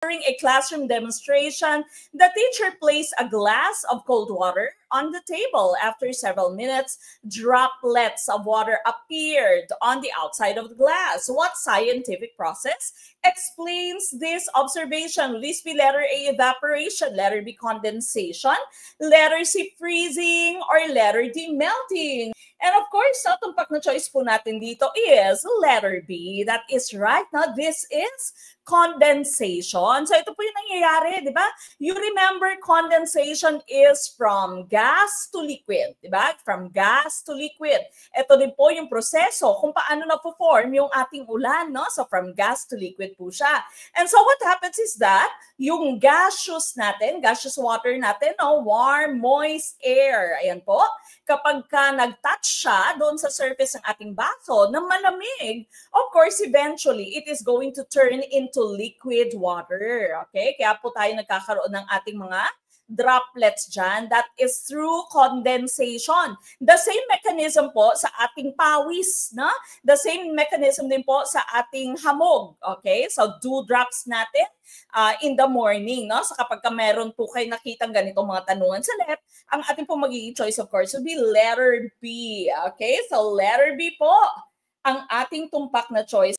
During a classroom demonstration, the teacher placed a glass of cold water on the table. After several minutes, droplets of water appeared on the outside of the glass. What scientific process explains this observation? Will this be letter A, evaporation, letter B, condensation, letter C, freezing, or letter D, melting? And of course, sa tumpak na choice po natin dito is letter B. That is right. Now, this is condensation. So ito po yung nangyayari, di ba? You remember condensation is from gas to liquid, di ba? From gas to liquid. Ito din po yung proseso kung paano na-form yung ating ulan, no? So from gas to liquid po siya. And so what happens is that yung gaseous natin, gaseous water natin, no? Warm, moist air. Ayan po. Kapag ka nag-touch siya doon sa surface ng ating baso na malamig, of course, eventually, it is going to turn into liquid water. Okay? Kaya po tayo nagkakaroon ng ating mga droplets dyan. That is through condensation. The same mechanism po sa ating pawis, no? The same mechanism din po sa ating hamog. Okay? So, dewdrops natin in the morning, no? So, kapag ka meron po kayo nakitang ganitong mga tanungan sa LEP, ang ating po magiging choice, of course, would be letter B. Okay? So, letter B po ang ating tumpak na choice.